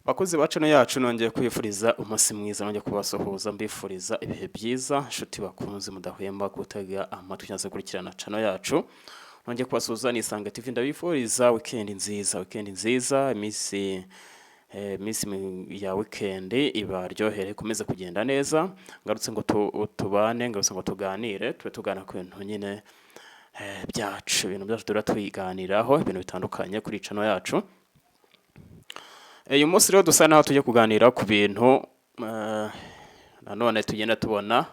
Bakozi ba channel yacu nongeye kwifuriza umunsi mwiza, nongeye kubasuhuza mbifuriza ibihe byiza, inshuti bakunze mudahwema gutega amatwi cyangwa se kurikirana channel yacu. Nongeye kubasuhuza ni Isange TV, ndabifuriza weekend nziza, iminsi ya weekend ibaryohere, komeze kugenda neza. Ngarutse ngo tubane, ngarutse ngo tuganire, tugana ku bintu nyine byacu, ibintu byacu dura twiganiraho ibintu bitandukanye kuri channel yacu. Uyu munsi rero dusa naho tujye kuganira ku bintu nanone tugenda tubona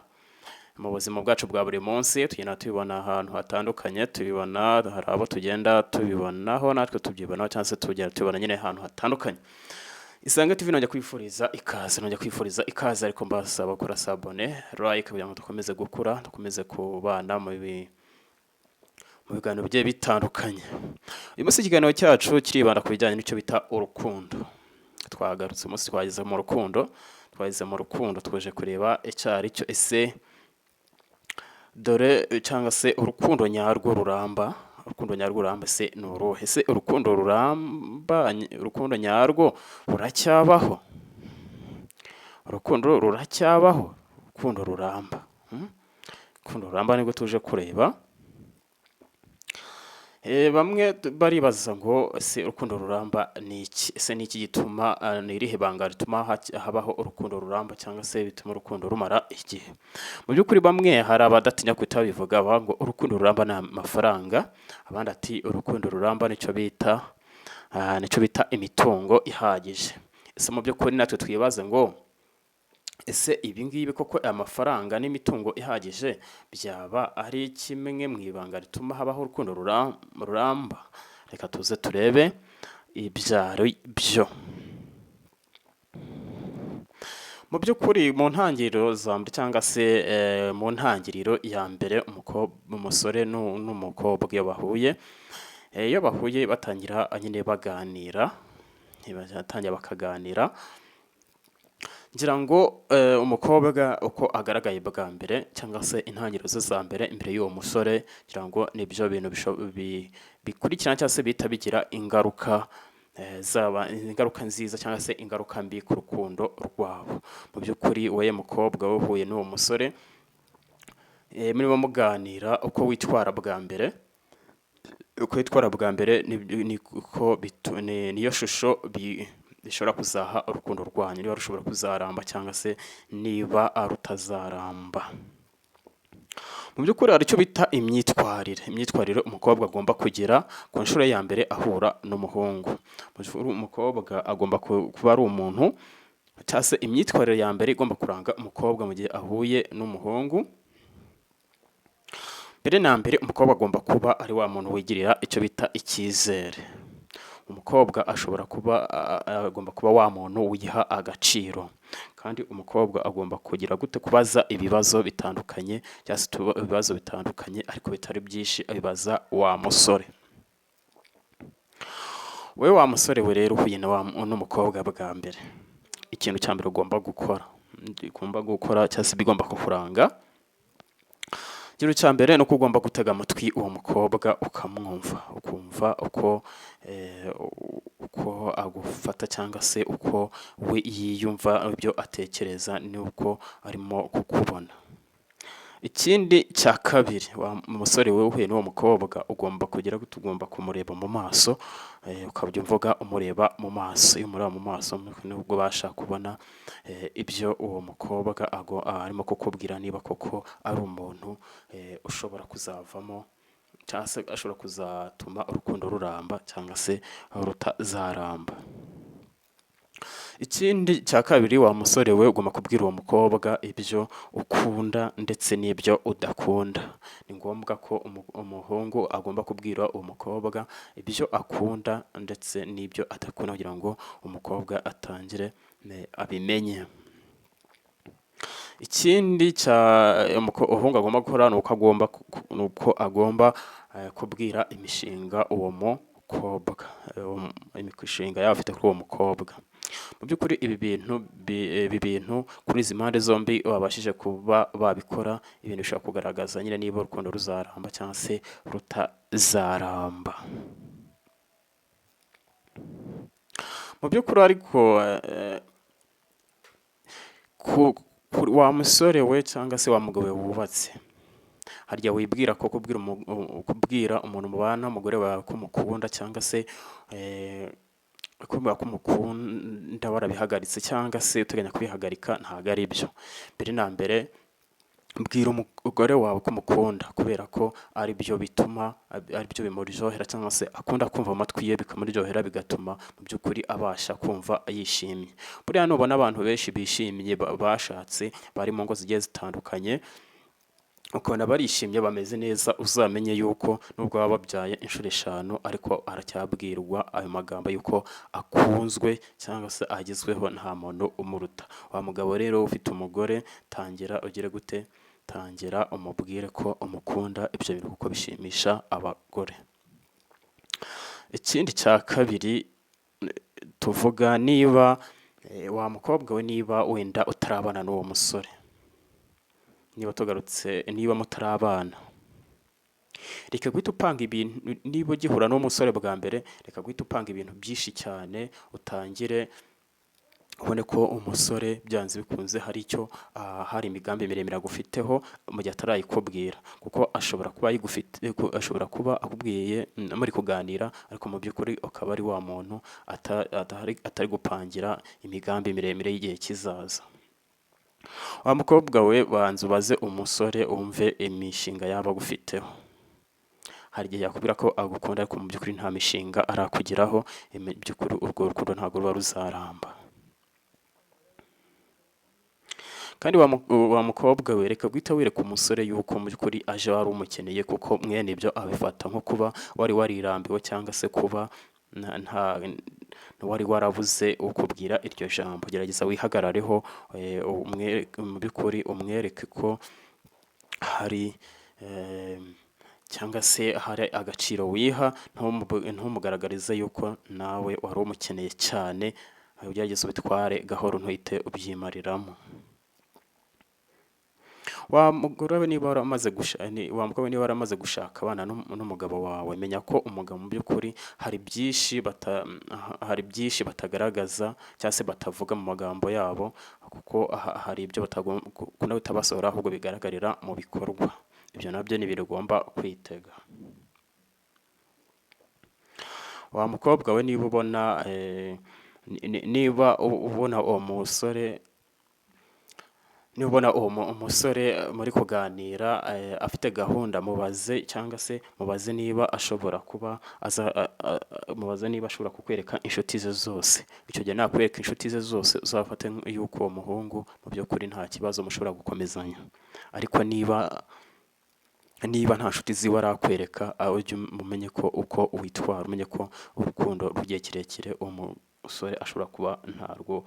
mu buzima bwacu bwa buri munsi, tugenda tubibona ahantu hatandukanye, tubibona hari abo tugenda tubibonaho natwe tubyibonaho cyangwa se tugenda tubibona nyine ahantu hatandukanye. Isange TV nongeye kwifuriza ikaze, ariko mbasaba gukora sabone, like kugira ngo dukomeze gukura, dukomeze kubana mu biganiro bigiye bitandukanye. Uyu munsi ikiganiro cyacu kiribanda ku bijyanye n'icyo bita urukundo. Twagarutse umunsi twageze mu rukundo, twaje kureba icyari cyo, ese dore cyangwa se urukundo nyarwo ruramba, se ni uruhe? Ese urukundo nyarwo ruracyabaho? Urukundo ruramba. Urukundo ruramba nibwo tuje kureba. Bamwe baribaza ngo ese urukundo ruramba ni iki? Ese ni iki gituma, ni irihe banga rituma habaho urukundo ruramba cyangwa se bituma urukundo rumara igihe? Mu by'ukuri bamwe hari abadatinya kutabivuga ngo urukundo ruramba ni amafaranga, abandi ati urukundo ruramba nicyo bita imitungo ihagije. Ese mu by'ukuri natwe twibaze ngo ese ibi ngibi koko amafaranga n'imitungo ihagije byaba ari kimwe mu ibanga rituma habaho urukundo ruramba? Reka tuze turebe ibyari byo. Mu by'ukuri mu ntangiriro cyangwa se mu ntangiriro ya mbere, umusore n'umukobwa iyo bahuye batangira nyine baganira, bakaganira. Ngira ngo umukobwa uko agaragaye bwa mbere cyangwa se intangiriro ze za mbere imbere y'uwo musore, ngira ngo nibyo bintu bikurikirana cyangwa se bihita bigira ingaruka, zaba ingaruka nziza cyangwa se ingaruka mbi ku rukundo rwabo. Mu by'ukuri wowe mukobwa uhuye n'uwo musore, murimo muganira uko witwara bwa mbere, niyo shusho bishobora kuzaha urukundo rwanyu, niba rushobora kuzaramba cyangwa se niba rutazaramba. Mu by'ukuri hari icyo bita imyitwarire umukobwa agomba kugira ku nshuro ya mbere ahura n'umuhungu. Umukobwa agomba kuba ari umuntu, cyangwa se imyitwarire ya mbere igomba kuranga umukobwa mu gihe ahuye n'umuhungu. Mbere na mbere umukobwa agomba kuba ari wa muntu wigirira icyo bita icyizere. Umukobwa agomba kuba wa muntu wiha agaciro, kandi umukobwa agomba kugira kubaza ibibazo bitandukanye, cyangwa se ibibazo bitandukanye ariko bitari byinshi, abibaza wa musore. Wowe wa musore we rero uhuye n'umukobwa bwa mbere, ikintu cya mbere ugomba gukora cyangwa se bigomba kukuranga, ikintu cya mbere ni uko ugomba gutega amatwi uwo mukobwa ukamwumva, ukumva uko agufata cyangwa se uko we yiyumva, ibyo atekereza n'uko arimo kukubona. Ikindi cya kabiri, wa musore we uhuye n'uwo mukobwa ugomba kumureba mu maso, ukajya uvuga umureba mu maso. Iyo umureba mu maso nibwo ubasha kubona ibyo uwo mukobwa arimo kukubwira, niba koko ari umuntu ushobora kuzavamo cyangwa se ashobora kuzatuma urukundo ruramba cyangwa se rutazaramba. Ikindi cya kabiri, wa musore we ugomba kubwira uwo mukobwa ibyo ukunda ndetse n'ibyo udakunda. Ni ngombwa ko umuhungu agomba kubwira uwo mukobwa ibyo akunda ndetse n'ibyo adakunda, kugira ngo umukobwa atangire abimenye. Ikindi umuhungu agomba gukora ni uko agomba kubwira imishinga uwo mukobwa, imishinga yaba afite kuri uwo mukobwa. Mu by'ukuri ibi bintu kuri izi mpande zombi babashije kuba babikora, ibintu bishobora kugaragaza nyine niba urukundo ruzaramba cyangwa se rutazaramba. mu by'ukuri ariko wa musore we cyangwa se wa mugabo we wubatse, harya wibwira ko kubwira umuntu mubana umugore wawe ko umukunda cyangwa se kubera ko umukunda warabihagaritse cyangwa se uteganya kubihagarika, ntabwo ari byo. Mbere na mbere bwira umugore wawe ko umukunda, kubera ko ari byo bituma, ari byo bimuryohera cyangwa se akunda kumva amatwi ye bikamuryohera, bigatuma mu by'ukuri abasha kumva yishimye. Buriya nubona abantu benshi bishimye bashatse bari mu ngo zigiye zitandukanye, ukabona barishimye bameze neza, uzamenye yuko nubwo baba babyaye inshuro 5 ariko aracyabwirwa ayo magambo yuko akunzwe cyangwa se agezweho, nta muntu umuruta. Wa mugabo rero ufite umugore, tangira ugire gute, tangira umubwire ko umukunda, ibyo bintu kuko bishimisha abagore. Ikindi cya kabiri tuvuga, niba wa mukobwa we, niba wenda utarabana n'uwo musore, niba tugarutse, niba mutarabana, reka guhita upanga ibintu. Niba ugihura n'umusore bwa mbere, reka guhita upanga ibintu byinshi cyane, utangire ubone ko umusore byanze bikunze hari icyo hari imigambi miremire agufiteho mu gihe atarayikubwira, kuko ashobora kuba ayigufite, ashobora kuba akubwiye muri kuganira, ariko mu by'ukuri ukaba ari wa muntu atari gupangira imigambi miremire y'igihe kizaza. Wa mukobwa we, banza ubaze umusore wumve imishinga yaba agufiteho. Hari igihe yakubwira ko agukunda ariko mu by'ukuri nta mishinga arakugeraho, by'ukuri urwo rukundo ntabwo ruba ruzaramba. Kandi wa mukobwa we, reka guhita wereka umusore yuko mu by'ukuri aje wari umukeneye, kuko mwene ibyo abifata nko kuba wari warirambiwe cyangwa se kuba wari warabuze ukubwira iryo jambo. Gerageza wihagarareho, mu by'ukuri umwereke ko hari cyangwa se hari agaciro wiha, ntumugaragarize yuko nawe wari umukeneye cyane. Ugerageze ubitware gahoro, ntuhite ubyimariramo. Wa mugore we, niba waramaze gushaka abana n'umugabo wawe, menya ko umugabo mu by'ukuri hari byinshi batagaragaza cyangwa se batavuga mu magambo yabo, kuko hari ibyo batagomba bitabasohora, ahubwo bigaragarira mu bikorwa. Ibyo nabyo ni ibintu ugomba kwitega. Wa mukobwa we, niba ubona uwo musore, niba ubona uwo umusore muri kuganira afite gahunda, mubaze cyangwa se mubaze niba ashobora kuba mubaze niba ashobora kukwereka inshuti ze zose. Icyo gihe nakwereka inshuti ze zose, uzafate yuko uwo muhungu mu by'ukuri nta kibazo mushobora gukomezanya. Ariko niba nta nshuti ziwe arakwereka, ujye umenye ko uko witwara, umenye ko urukundo rw'igihe kirekire uwo musore ashobora kuba ntarwo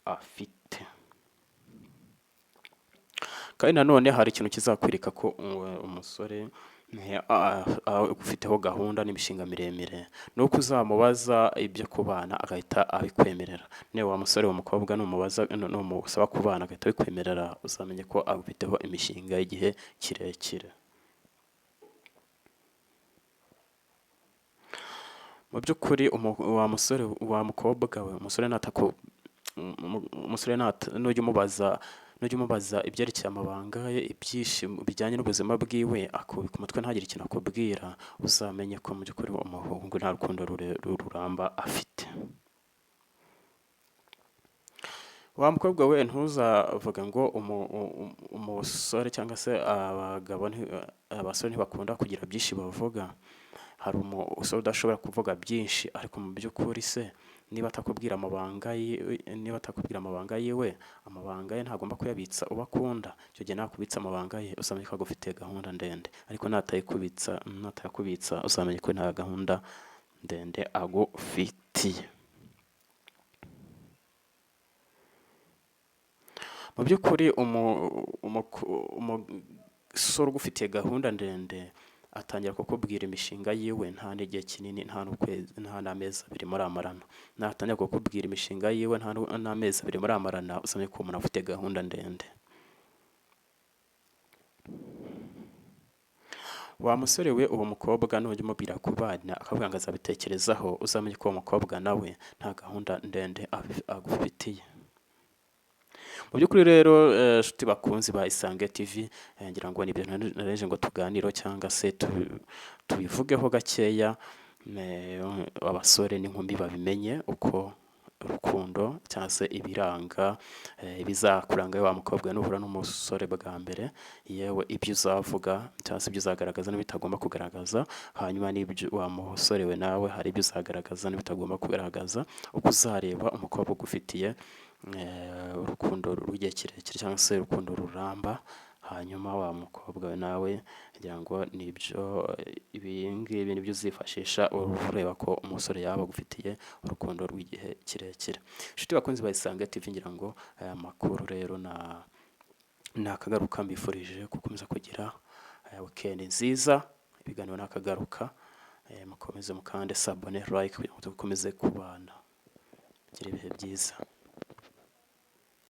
afite. Kandi nanone hari ikintu kizakwereka ko umusore ufiteho gahunda n'imishinga miremire, nuko uzamubaza ibyo kubana agahita abikwemerera. Niba wa musore wa mukobwa numusaba kubana agahita abikwemerera, uzamenye ko afiteho imishinga y'igihe kirekire. Mu by'ukuri wa musore wa mukobwa we, umusore nujya umubaza ibyerekeye amabanga ye, ibyishimo bijyanye n'ubuzima bwiwe, akubika umutwe ntagire ikintu akubwira, uzamenye ko mu by'ukuri umuhungu nta rukundo ruramba afite. Wa mukobwa we, ntuzavuga ngo umusore cyangwa se abasore ntibakunda kugira byinshi bavuga. Hari umusore udashobora kuvuga byinshi, ariko mu by'ukuri se niba atakubwira amabanga yiwe, amabanga ye ntagomba kuyabitsa uwo akunda. Icyo gihe nakubitsa amabanga ye, uzamenye ko agufitiye gahunda ndende, ariko natayakubitsa uzamenye ko nta gahunda ndende agufitiye. Mu by'ukuri umusore ugufitiye gahunda ndende atangira kukubwira imishinga yiwe, nta n'igihe kinini, nta n'amezi 2 muramarana. Natangira kukubwira imishinga yiwe, nta n'amezi 2 muramarana, uzamenye ko umuntu afite gahunda ndende. wa musore we uwo mukobwa nujya umubwira ku bana akavuga ngo azabitekerezaho, uzamenye ko uwo mukobwa nawe nta gahunda ndende agufitiye. Mu by'ukuri rero nshuti bakunzi ba Isange TV, ngira ngo ni ibintu nareje ngo tuganiro cyangwa se tubivugeho gakeya, abasore n'inkumi babimenye uko urukundo cyangwa se ibiranga ibizakuranga wa mukobwa nuhura n'umusore bwa mbere, yewe ibyo uzavuga cyangwa se ibyo uzagaragaza n'ibitagomba kugaragaza, hanyuma n'ibyo wa musore we nawe hari ibyo uzagaragaza n'ibitagomba kugaragaza, uko uzareba umukobwa ugufitiye urukundo rw'igihe kirekire cyangwa se urukundo ruramba. Hanyuma wa mukobwa we nawe ngira ngo nibyo ibi ngibi nibyo uzifashisha ureba ko umusore yaba agufitiye urukundo rw'igihe kirekire. Inshuti bakunzi ba Isange TV, ngira ngo aya makuru rero nakagaruka mbifurije gukomeza kugira weekend nziza. Ibiganiro nakagaruka, mukomeze mukande sabone like kugira ngo dukomeze kubana. Gira ibihe byiza.